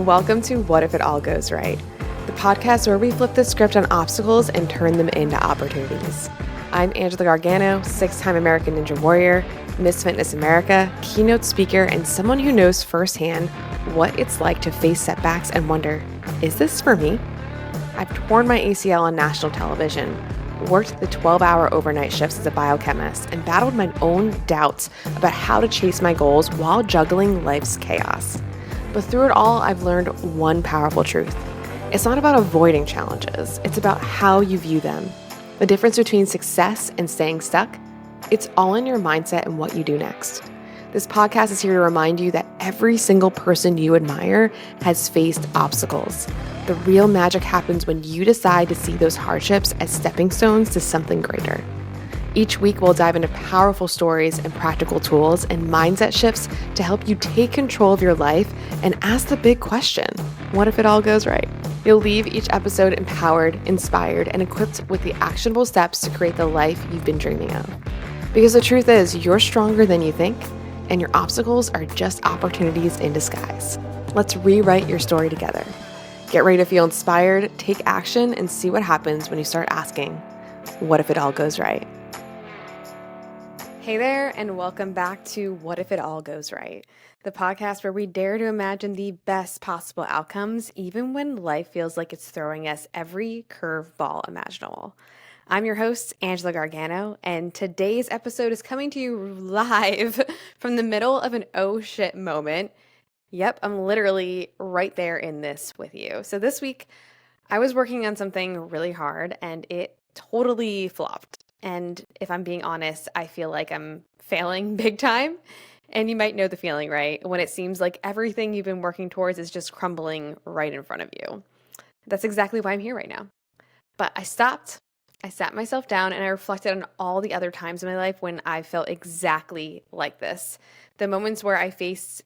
Welcome to What If It All Goes Right, the podcast where we flip the script on obstacles and turn them into opportunities. I'm Angela Gargano, 6-time American Ninja Warrior, Miss Fitness America, keynote speaker, and someone who knows firsthand what it's like to face setbacks and wonder, is this for me? I've torn my ACL on national television, worked the 12-hour overnight shifts as a biochemist, and battled my own doubts about how to chase my goals while juggling life's chaos. But through it all, I've learned one powerful truth. It's not about avoiding challenges. It's about how you view them. The difference between success and staying stuck, it's all in your mindset and what you do next. This podcast is here to remind you that every single person you admire has faced obstacles. The real magic happens when you decide to see those hardships as stepping stones to something greater. Each week, we'll dive into powerful stories and practical tools and mindset shifts to help you take control of your life and ask the big question, what if it all goes right? You'll leave each episode empowered, inspired, and equipped with the actionable steps to create the life you've been dreaming of. Because the truth is, you're stronger than you think, and your obstacles are just opportunities in disguise. Let's rewrite your story together. Get ready to feel inspired, take action, and see what happens when you start asking, what if it all goes right? Hey there, and welcome back to What If It All Goes Right, the podcast where we dare to imagine the best possible outcomes, even when life feels like it's throwing us every curveball imaginable. I'm your host, Angela Gargano, and today's episode is coming to you live from the middle of an oh shit moment. Yep, I'm literally right there in this with you. So this week, I was working on something really hard, and it totally flopped. And if I'm being honest, I feel like I'm failing big time. And you might know the feeling, right? When it seems like everything you've been working towards is just crumbling right in front of you. That's exactly why I'm here right now. But I stopped, I sat myself down, and I reflected on all the other times in my life when I felt exactly like this. The moments where I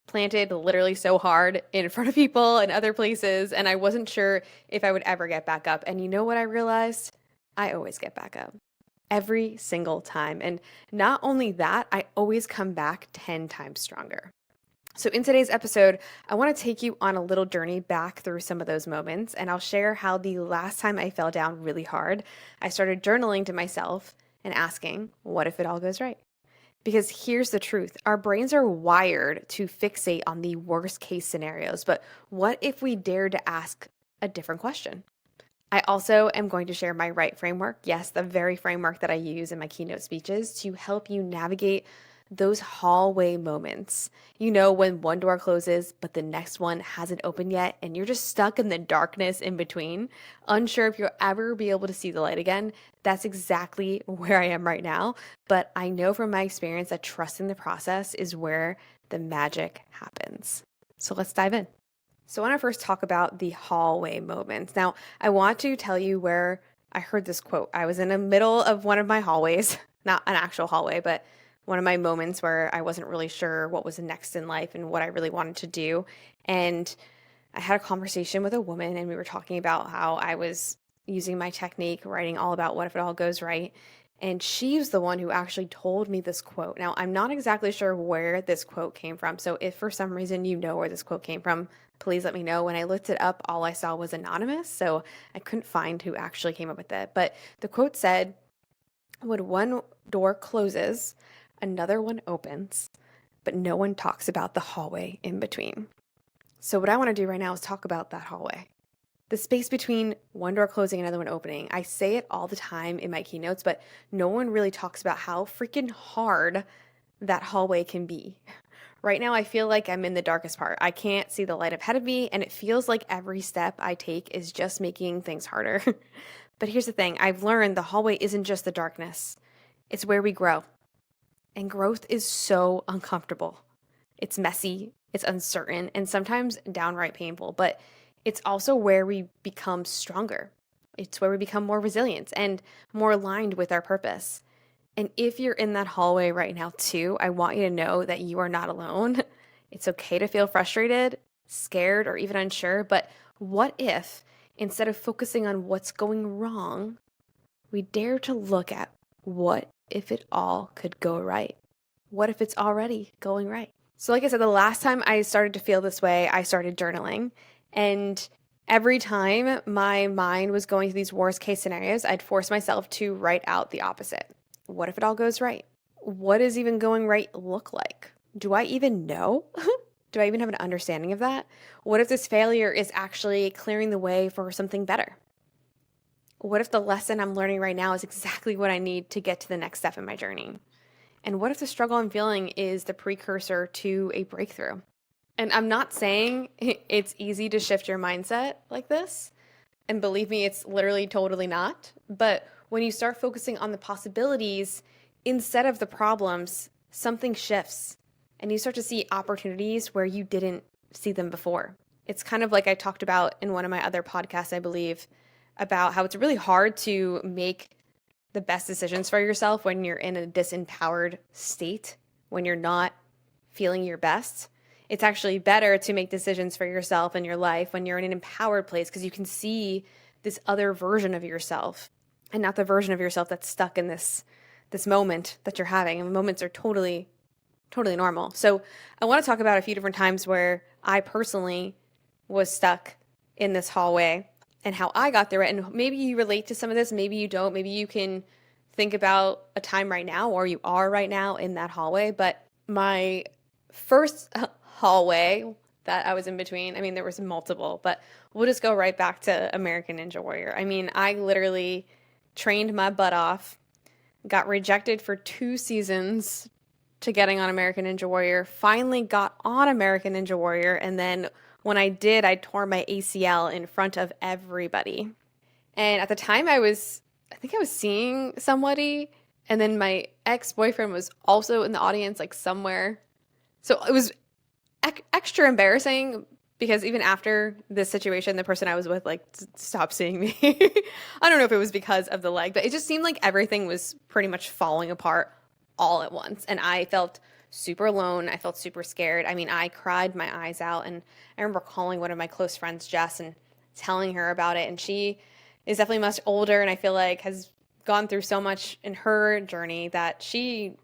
planted literally so hard in front of people and other places, and I wasn't sure if I would ever get back up. And you know what I realized? I always get back up. Every single time. And not only that, I always come back 10 times stronger. So in today's episode, I want to take you on a little journey back through some of those moments, and I'll share how the last time I fell down really hard, I started journaling to myself and asking, what if it all goes right? Because here's the truth. Our brains are wired to fixate on the worst case scenarios, but what if we dare to ask a different question? I also am going to share my R.I.G.H.T framework, yes, the very framework that I use in my keynote speeches to help you navigate those hallway moments. You know, when one door closes, but the next one hasn't opened yet, and you're just stuck in the darkness in between, unsure if you'll ever be able to see the light again. That's exactly where I am right now. But I know from my experience that trusting the process is where the magic happens. So let's dive in. So I want to first talk about the hallway moments. Now, I want to tell you where I heard this quote. I was in the middle of one of my hallways, not an actual hallway, but one of my moments where I wasn't really sure what was next in life and what I really wanted to do. And I had a conversation with a woman, and we were talking about how I was using my technique, writing all about what if it all goes right. And she's the one who actually told me this quote. Now, I'm not exactly sure where this quote came from. So if for some reason you know where this quote came from, please let me know. When I looked it up, all I saw was anonymous. So I couldn't find who actually came up with it. But the quote said, when one door closes, another one opens, but no one talks about the hallway in between. So what I want to do right now is talk about that hallway. The space between one door closing and another one opening. I say it all the time in my keynotes, but no one really talks about how freaking hard that hallway can be. Right now, I feel like I'm in the darkest part. I can't see the light ahead of me, and it feels like every step I take is just making things harder. But here's the thing. I've learned the hallway isn't just the darkness. It's where we grow. And growth is so uncomfortable. It's messy, it's uncertain, and sometimes downright painful, but it's also where we become stronger. It's where we become more resilient and more aligned with our purpose. And if you're in that hallway right now too, I want you to know that you are not alone. It's okay to feel frustrated, scared, or even unsure, but what if instead of focusing on what's going wrong, we dare to look at what if it all could go right? What if it's already going right? So like I said, the last time I started to feel this way, I started journaling. And every time my mind was going through these worst case scenarios, I'd force myself to write out the opposite. What if it all goes right? What does even going right look like? Do I even know? Do I even have an understanding of that? What if this failure is actually clearing the way for something better? What if the lesson I'm learning right now is exactly what I need to get to the next step in my journey? And what if the struggle I'm feeling is the precursor to a breakthrough? And I'm not saying it's easy to shift your mindset like this. And believe me, it's literally totally not. But when you start focusing on the possibilities instead of the problems, something shifts and you start to see opportunities where you didn't see them before. It's kind of like I talked about in one of my other podcasts, I believe, about how it's really hard to make the best decisions for yourself when you're in a disempowered state, when you're not feeling your best. It's actually better to make decisions for yourself and your life when you're in an empowered place because you can see this other version of yourself and not the version of yourself that's stuck in this moment that you're having. And moments are totally normal. So I want to talk about a few different times where I personally was stuck in this hallway and how I got through it. And maybe you relate to some of this, maybe you don't. Maybe you can think about a time right now or you are right now in that hallway. But my first hallway that I was in between, I mean, there was multiple, but we'll just go right back to American Ninja Warrior. I mean, I literally trained my butt off, got rejected for 2 seasons to getting on American Ninja Warrior, finally got on American Ninja Warrior, and then when I did, I tore my ACL in front of everybody. And at the time I think I was seeing somebody, and then my ex-boyfriend was also in the audience, like somewhere. So it was extra embarrassing because even after this situation, the person I was with like stopped seeing me. I don't know if it was because of the leg, but it just seemed like everything was pretty much falling apart all at once. And I felt super alone. I felt super scared. I mean, I cried my eyes out. And I remember calling one of my close friends, Jess, and telling her about it. And she is definitely much older and I feel like has gone through so much in her journey that she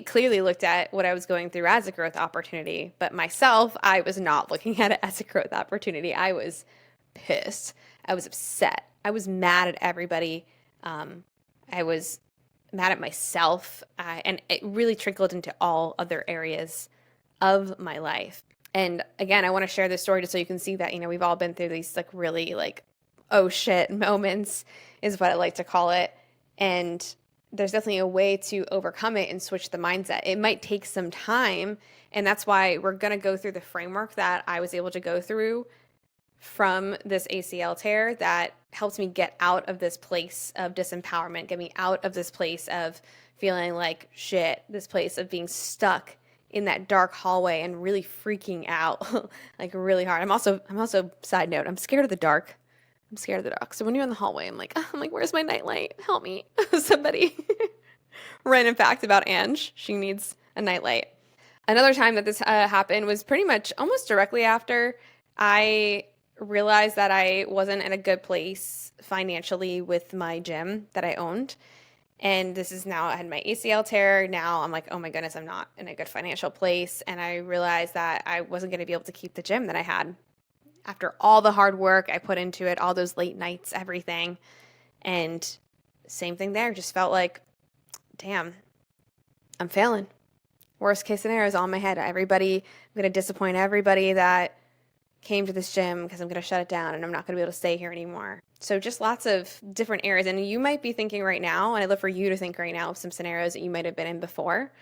clearly looked at what I was going through as a growth opportunity. But myself, I was not looking at it as a growth opportunity. I was pissed. I was upset. I was mad at everybody. I was mad at myself. And it really trickled into all other areas of my life. And again, I want to share this story just so you can see that, we've all been through these like really like, oh shit moments is what I like to call it. And there's definitely a way to overcome it and switch the mindset. It might take some time. And that's why we're going to go through the framework that I was able to go through from this ACL tear that helps me get out of this place of disempowerment, get me out of this place of feeling like shit, this place of being stuck in that dark hallway and really freaking out like really hard. I'm also side note, I'm scared of the dark. I'm scared of the dark. So when you're in the hallway, I'm like, where's my nightlight? Help me. Somebody. Random fact about Ange. She needs a nightlight. Another time that this happened was pretty much almost directly after I realized that I wasn't in a good place financially with my gym that I owned. And this is now, I had my ACL tear. Now I'm like, oh my goodness, I'm not in a good financial place. And I realized that I wasn't going to be able to keep the gym that I had. After all the hard work I put into it, all those late nights, everything. And same thing there, just felt like, damn, I'm failing. Worst case scenario is all in my head. I'm going to disappoint everybody that came to this gym because I'm going to shut it down and I'm not going to be able to stay here anymore. So just lots of different areas. And you might be thinking right now, and I'd love for you to think right now of some scenarios that you might have been in before.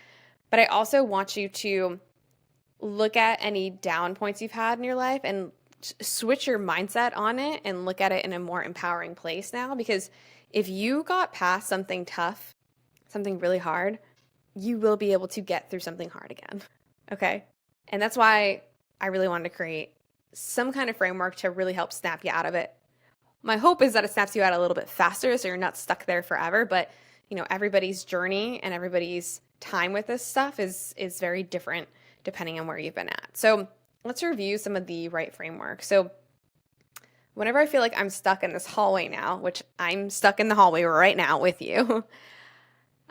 But I also want you to look at any down points you've had in your life and switch your mindset on it and look at it in a more empowering place now. Because if you got past something tough, something really hard, you will be able to get through something hard again. Okay? And that's why I really wanted to create some kind of framework to really help snap you out of it. My hope is that it snaps you out a little bit faster so you're not stuck there forever. But, everybody's journey and everybody's time with this stuff is very different depending on where you've been at. So let's review some of the right framework. So whenever I feel like I'm stuck in this hallway now, which I'm stuck in the hallway right now with you,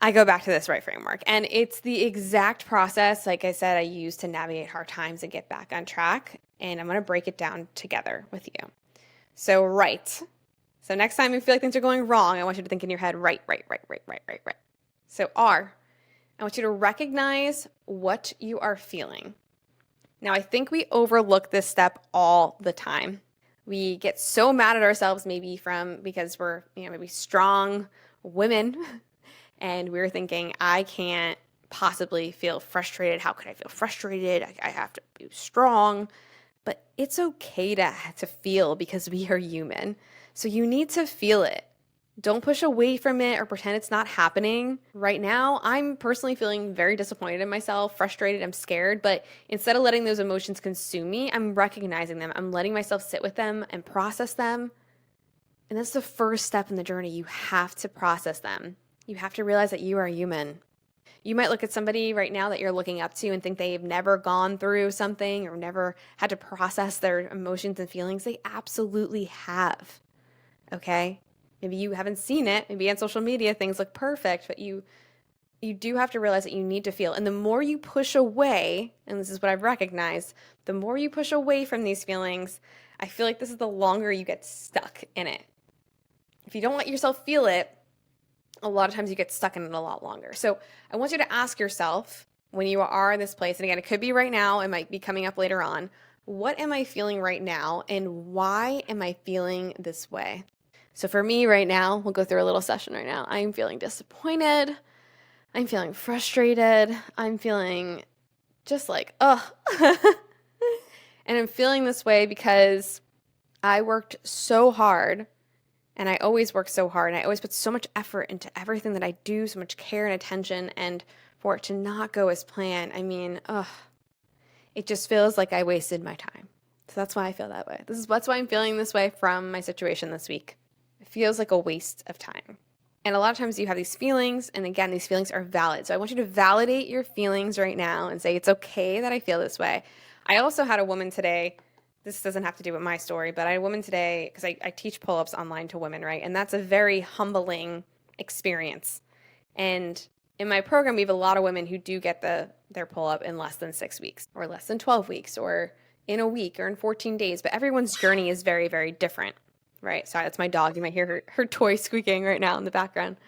I go back to this right framework. And it's the exact process, like I said, I use to navigate hard times and get back on track. And I'm going to break it down together with you. So, right. So, next time you feel like things are going wrong, I want you to think in your head, right, right, right, right, right, right, right. So, R, I want you to recognize what you are feeling. Now, I think we overlook this step all the time. We get so mad at ourselves, maybe because we're, maybe strong women, and we're thinking, I can't possibly feel frustrated. How could I feel frustrated? I have to be strong. But it's okay to feel because we are human. So you need to feel it. Don't push away from it or pretend it's not happening. Right now, I'm personally feeling very disappointed in myself, frustrated, I'm scared, but instead of letting those emotions consume me, I'm recognizing them. I'm letting myself sit with them and process them. And that's the first step in the journey. You have to process them. You have to realize that you are human. You might look at somebody right now that you're looking up to and think they've never gone through something or never had to process their emotions and feelings. They absolutely have. Okay? Maybe you haven't seen it. Maybe on social media things look perfect, but you do have to realize that you need to feel. And the more you push away, and this is what I've recognized, the more you push away from these feelings, I feel like this is the longer you get stuck in it. If you don't let yourself feel it, a lot of times you get stuck in it a lot longer. So I want you to ask yourself when you are in this place, and again, it could be right now, it might be coming up later on, what am I feeling right now and why am I feeling this way? So for me right now, we'll go through a little session right now. I'm feeling disappointed. I'm feeling frustrated. I'm feeling just like, ugh. And I'm feeling this way because I worked so hard. And I always work so hard, and I always put so much effort into everything that I do, so much care and attention, and for it to not go as planned, I mean, it just feels like I wasted my time. So that's why I feel that way. That's why I'm feeling this way from my situation this week. It feels like a waste of time. And a lot of times you have these feelings, and again, these feelings are valid. So I want you to validate your feelings right now and say, it's okay that I feel this way. I also had a woman today. This doesn't have to do with my story, but I had a woman today because I teach pull-ups online to women, right? And that's a very humbling experience. And in my program, we have a lot of women who do get their pull-up in less than 6 weeks or less than 12 weeks or in a week or in 14 days. But everyone's journey is very, very different, right? Sorry, that's my dog. You might hear her toy squeaking right now in the background.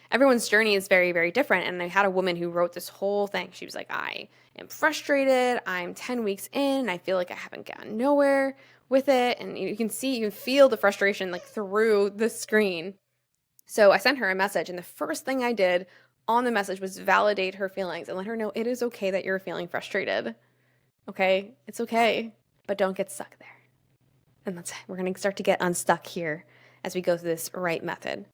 Everyone's journey is very, very different. And I had a woman who wrote this whole thing. She was like, I am frustrated. I'm 10 weeks in. I feel like I haven't gotten nowhere with it. And you can feel the frustration like through the screen. So I sent her a message. And the first thing I did on the message was validate her feelings and let her know it is okay that you're feeling frustrated. Okay? It's okay. But don't get stuck there. And we're going to start to get unstuck here as we go through this right method.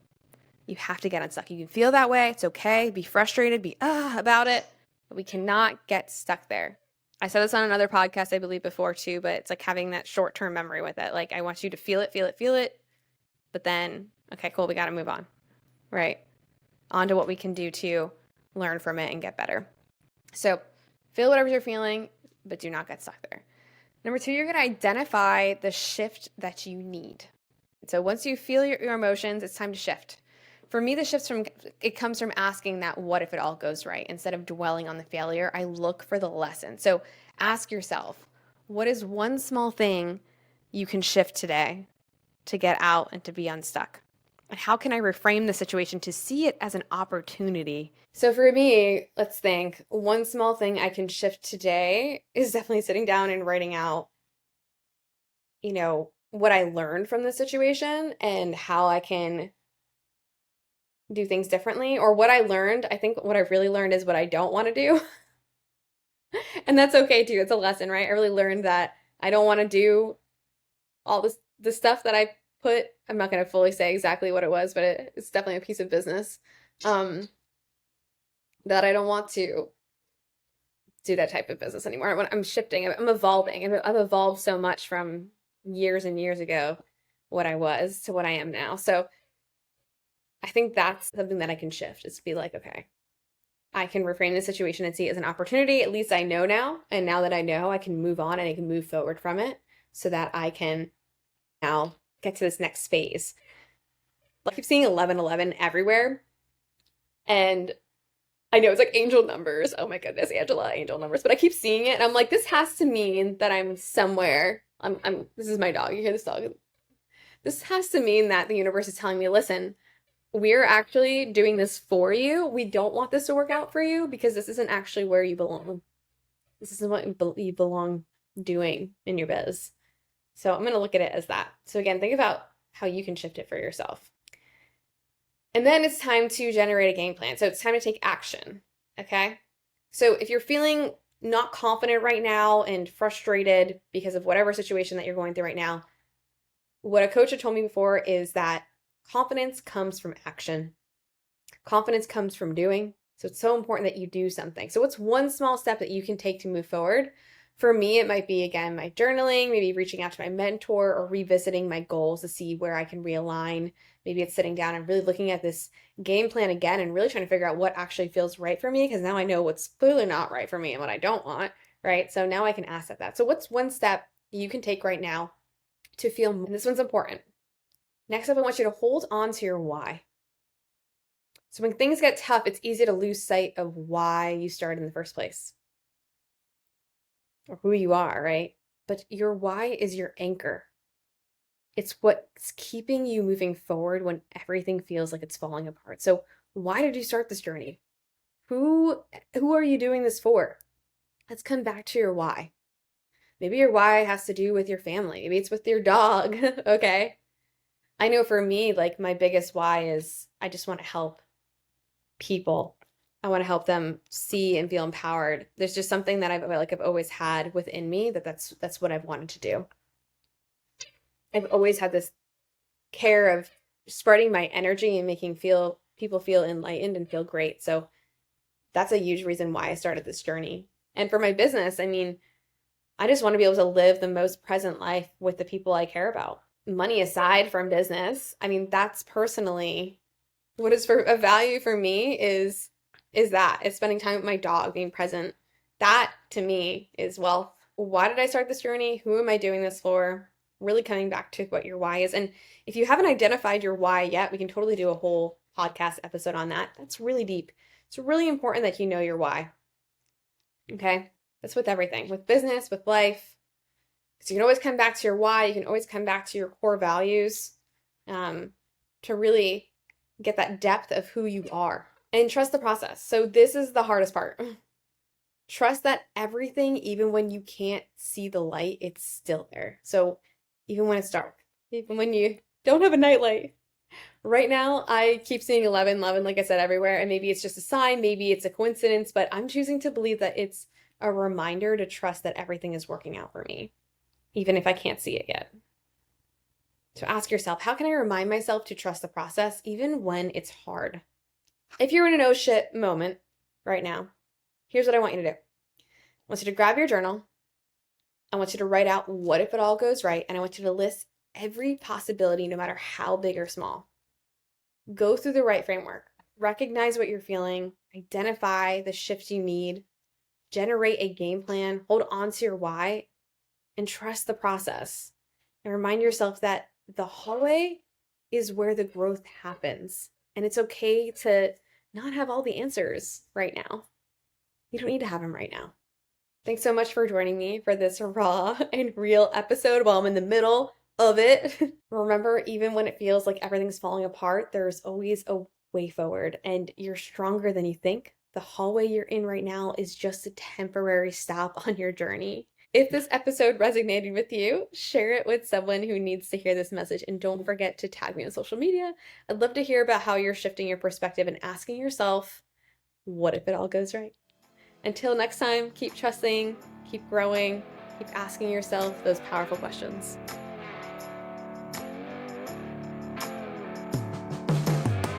You have to get unstuck. You can feel that way. It's okay. Be frustrated. Be about it. But we cannot get stuck there. I said this on another podcast, I believe, before too, but it's like having that short-term memory with it. Like, I want you to feel it, feel it, feel it. But then, okay, cool, we got to move on. Right? On to what we can do to learn from it and get better. So feel whatever you're feeling, but do not get stuck there. Number 2, you're going to identify the shift that you need. So once you feel your emotions, it's time to shift. For me, it comes from asking that what if it all goes right? Instead of dwelling on the failure, I look for the lesson. So ask yourself, what is one small thing you can shift today to get out and to be unstuck? And how can I reframe the situation to see it as an opportunity? So for me, let's think, one small thing I can shift today is definitely sitting down and writing out, what I learned from the situation and how I can do things differently, or what I learned. I think what I've really learned is what I don't want to do. And that's okay too. It's a lesson, right? I really learned that I don't want to do all the stuff that I put. I'm not going to fully say exactly what it was, but it's definitely a piece of business that I don't want to do that type of business anymore. I'm shifting. I'm evolving. I've evolved so much from years and years ago, what I was to what I am now. So I think that's something that I can shift, is to be like, okay, I can reframe the situation and see it as an opportunity. At least I know now. And now that I know, I can move on and I can move forward from it so that I can now get to this next phase. I keep seeing 11:11 everywhere. And I know it's like angel numbers. Oh my goodness, Angela, angel numbers. But I keep seeing it and I'm like, this has to mean that I'm somewhere. This is my dog. You hear this dog? This has to mean that the universe is telling me, listen, we're actually doing this for you. We don't want this to work out for you because this isn't actually where you belong. This isn't what you belong doing in your biz. So I'm going to look at it as that. So again, think about how you can shift it for yourself. And then it's time to generate a game plan. So it's time to take action. Okay. So if you're feeling not confident right now and frustrated because of whatever situation that you're going through right now, what a coach had told me before is that confidence comes from action. Confidence comes from doing. So it's so important that you do something. So what's one small step that you can take to move forward? For me, it might be, again, my journaling, maybe reaching out to my mentor or revisiting my goals to see where I can realign. Maybe it's sitting down and really looking at this game plan again and really trying to figure out what actually feels right for me because now I know what's clearly not right for me and what I don't want, right? So now I can ask that. So what's one step you can take right now to feel, and this one's important. Next up, I want you to hold on to your why. So when things get tough, it's easy to lose sight of why you started in the first place or who you are, right? But your why is your anchor. It's what's keeping you moving forward when everything feels like it's falling apart. So why did you start this journey? Who are you doing this for? Let's come back to your why. Maybe your why has to do with your family. Maybe it's with your dog, okay? I know for me, like my biggest why is I just want to help people. I want to help them see and feel empowered. There's just something that I've always had within me that's what I've wanted to do. I've always had this care of spreading my energy and making people feel enlightened and feel great. So that's a huge reason why I started this journey. And for my business, I mean, I just want to be able to live the most present life with the people I care about. Money aside from business, I mean, that's personally what is for a value for me is that it's spending time with my dog, being present. That to me is wealth. Why did I start this journey? Who am I doing this for? Really coming back to what your why is. And if you haven't identified your why yet, we can totally do a whole podcast episode on that. That's really deep. It's really important that you know your why. Okay? That's with everything, with business, with life. So you can always come back to your why. You can always come back to your core values to really get that depth of who you are and trust the process. So this is the hardest part. Trust that everything, even when you can't see the light, it's still there. So even when it's dark, even when you don't have a nightlight. Right now, I keep seeing 11, 11, like I said, everywhere. And maybe it's just a sign, maybe it's a coincidence, but I'm choosing to believe that it's a reminder to trust that everything is working out for me, even if I can't see it yet. So ask yourself, how can I remind myself to trust the process even when it's hard? If you're in an oh shit moment right now, here's what I want you to do. I want you to grab your journal. I want you to write out what if it all goes right, and I want you to list every possibility, no matter how big or small. Go through the right framework. Recognize what you're feeling. Identify the shift you need. Generate a game plan. Hold on to your why and trust the process. And remind yourself that the hallway is where the growth happens. And it's okay to not have all the answers right now. You don't need to have them right now. Thanks so much for joining me for this raw and real episode while I'm in the middle of it. Remember, even when it feels like everything's falling apart, there's always a way forward and you're stronger than you think. The hallway you're in right now is just a temporary stop on your journey. If this episode resonated with you, share it with someone who needs to hear this message. And don't forget to tag me on social media. I'd love to hear about how you're shifting your perspective and asking yourself, what if it all goes right? Until next time, keep trusting, keep growing, keep asking yourself those powerful questions.